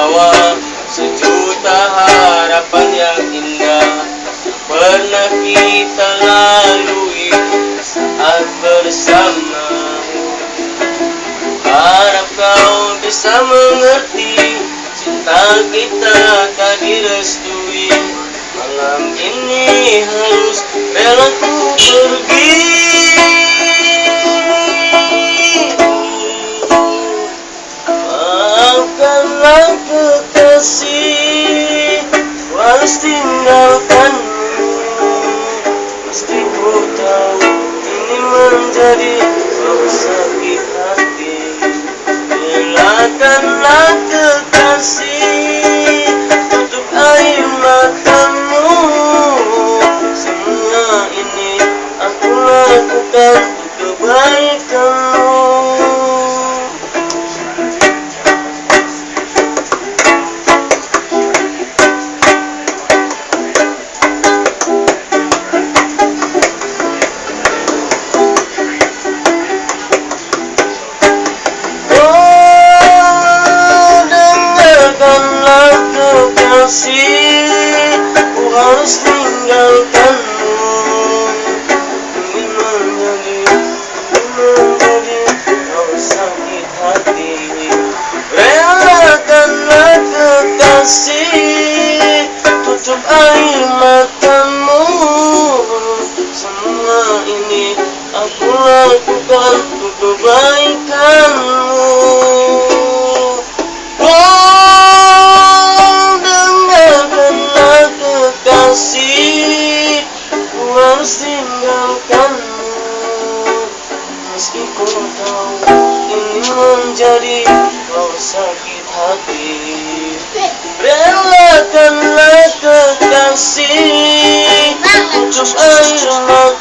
tertawa sejuta harapan yang indah pernah kita lalui saat bersama. Harap kau bisa mengerti cinta kita tak direstui. Malam ini harus rela ku pergi. Maafkanlah kekasih, ku harus tinggalkanmu. Pasti ku tahu ini menjadi kau sakit hati. Relakanlah kekasih, tutup air matamu. Semua ini aku lakukan untuk kebaikanmu. Ku harus tinggalkanmu. Ingin menjadi kau sakit hati. Relakanlah kekasih, tutup air matamu. Semua ini aku lakukan untuk kebaikanmu. Ku harus tinggalkanmu. Meski ku tahu ini menjadi kau sakit hati. Relakanlah kekasih, tutup air mata.